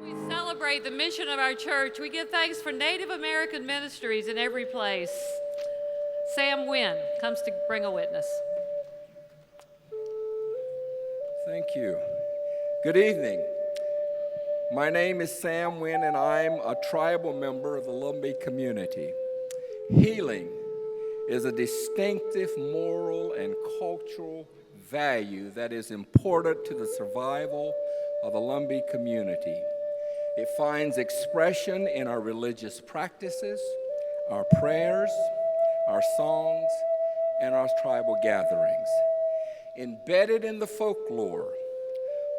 We celebrate the mission of our church. We give thanks for Native American ministries in every place. Sam Wynn comes to bring a witness. Thank you. Good evening. My name is Sam Wynn, and I'm a tribal member of the Lumbee community. Healing is a distinctive moral and cultural value that is important to the survival of the Lumbee community. It finds expression in our religious practices, our prayers, our songs, and our tribal gatherings. Embedded in the folklore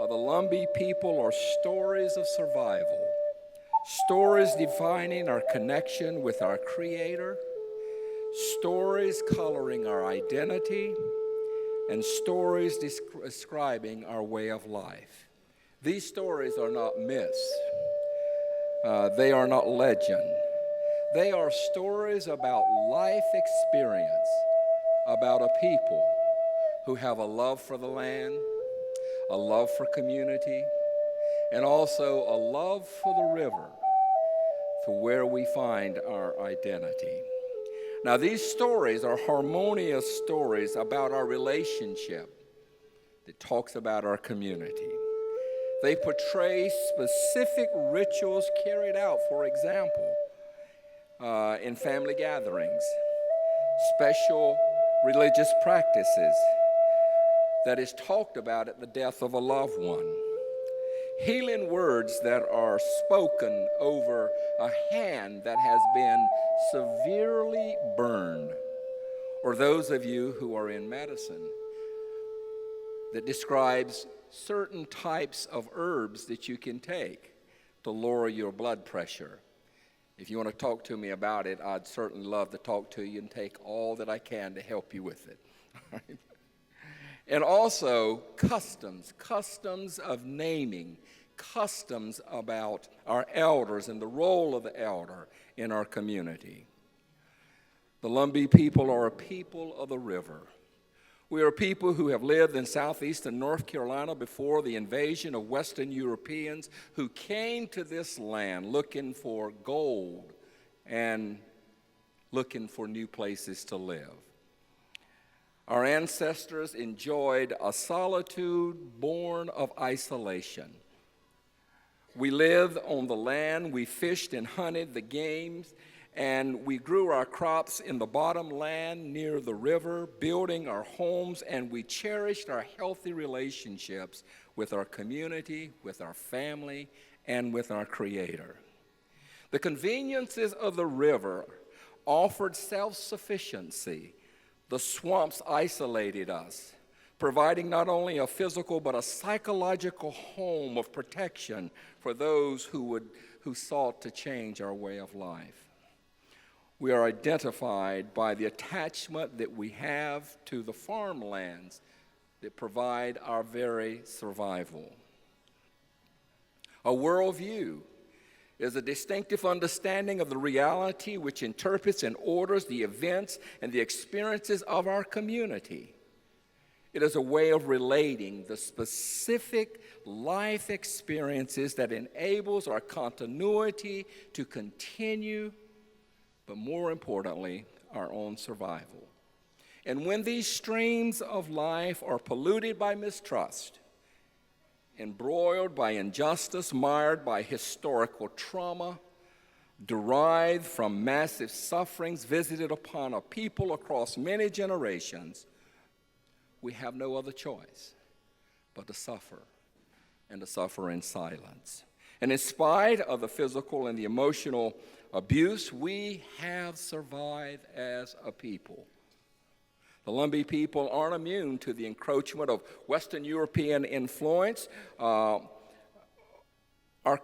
of the Lumbee people are stories of survival, stories defining our connection with our Creator, stories coloring our identity, and stories describing our way of life. These stories are not myths. They are not legend. They are stories about life experience, about a people who have a love for the land, a love for community, and also a love for the river, to where we find our identity. Now, these stories are harmonious stories about our relationship that talks about our community. They portray specific rituals carried out, for example, in family gatherings, special religious practices that is talked about at the death of a loved one, healing words that are spoken over a hand that has been severely burned, or those of you who are in medicine that describes certain types of herbs that you can take to lower your blood pressure. If you want to talk to me about it, I'd certainly love to talk to you and take all that I can to help you with it. And also customs of naming, customs about our elders and the role of the elder in our community. The Lumbee people are a people of the river. We are people who have lived in southeastern North Carolina before the invasion of Western Europeans who came to this land looking for gold and looking for new places to live. Our ancestors enjoyed a solitude born of isolation. We lived on the land, we fished and hunted the game, and we grew our crops in the bottom land near the river, building our homes, and we cherished our healthy relationships with our community, with our family, and with our Creator. The conveniences of the river offered self-sufficiency. The swamps isolated us, providing not only a physical but a psychological home of protection for those who sought to change our way of life. We are identified by the attachment that we have to the farmlands that provide our very survival. A worldview is a distinctive understanding of the reality which interprets and orders the events and the experiences of our community. It is a way of relating the specific life experiences that enables our continuity to continue, but more importantly, our own survival. And when these streams of life are polluted by mistrust, embroiled by injustice, mired by historical trauma, derived from massive sufferings visited upon a people across many generations, we have no other choice but to suffer, and to suffer in silence. And in spite of the physical and the emotional abuse, we have survived as a people. The Lumbee people aren't immune to the encroachment of Western European influence. Our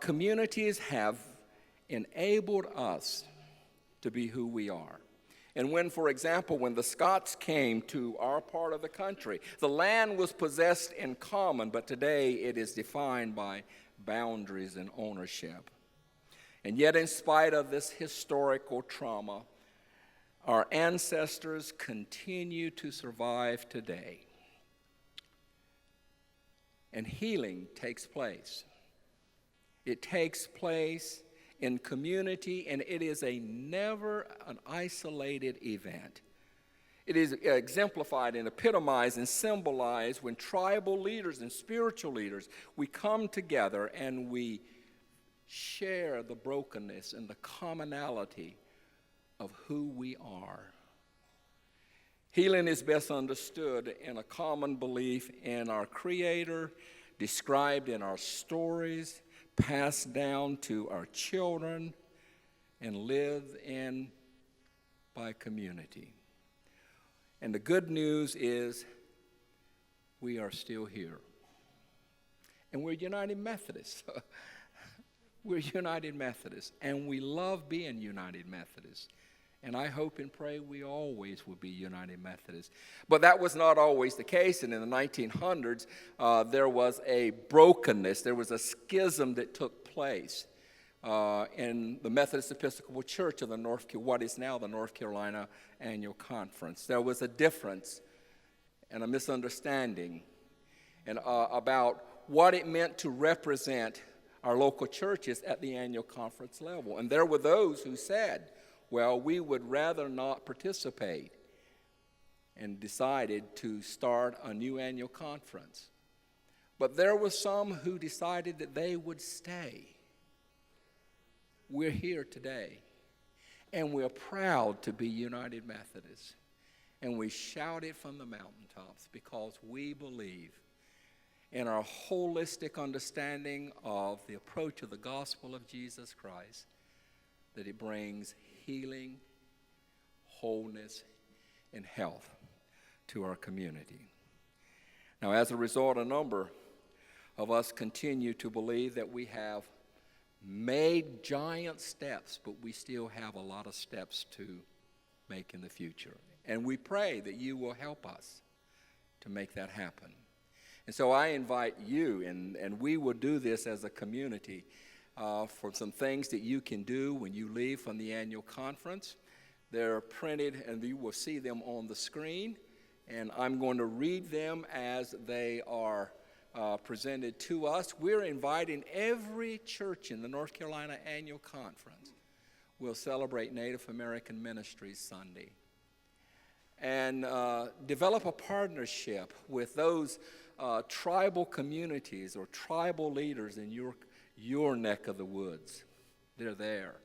communities have enabled us to be who we are. And when, for example, when the Scots came to our part of the country, the land was possessed in common, but today it is defined by boundaries and ownership. And yet, in spite of this historical trauma, our ancestors continue to survive today. And healing takes place. It takes place in community, and it is never an isolated event. It is exemplified and epitomized and symbolized when tribal leaders and spiritual leaders, we come together and we share the brokenness and the commonality of who we are. Healing is best understood in a common belief in our Creator, described in our stories, passed down to our children, and lived in by community. And the good news is we are still here. And we're United Methodists. We're United Methodists, and we love being United Methodists. And I hope and pray we always will be United Methodists. But that was not always the case. And in the 1900s, there was a brokenness. There was a schism that took place in the Methodist Episcopal Church of what is now the North Carolina Annual Conference. There was a difference and a misunderstanding about what it meant to represent our local churches at the annual conference level. And there were those who said, well, we would rather not participate, and decided to start a new annual conference. But there were some who decided that they would stay. We're here today, and we're proud to be United Methodists, and we shout it from the mountaintops because we believe in our holistic understanding of the approach of the gospel of Jesus Christ, that it brings healing, wholeness, and health to our community. Now, as a result, a number of us continue to believe that we have made giant steps, but we still have a lot of steps to make in the future. And we pray that you will help us to make that happen. And so I invite you, and we will do this as a community, for some things that you can do when you leave from the annual conference. They're printed, and you will see them on the screen. And I'm going to read them as they are presented to us. We're inviting every church in the North Carolina Annual Conference. We'll celebrate Native American Ministries Sunday. And develop a partnership with those tribal communities or tribal leaders in your neck of the woods. They're there.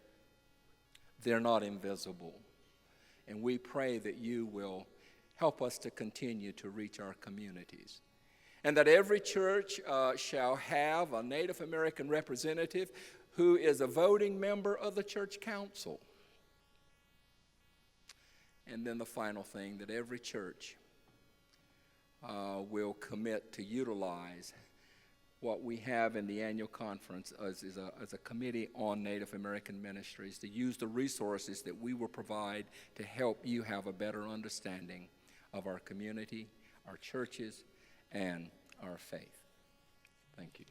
They're not invisible. And we pray that you will help us to continue to reach our communities. And that every church shall have a Native American representative who is a voting member of the church council. And then the final thing, that every church will commit to utilize what we have in the annual conference as a committee on Native American ministries, to use the resources that we will provide to help you have a better understanding of our community, our churches, and our faith. Thank you.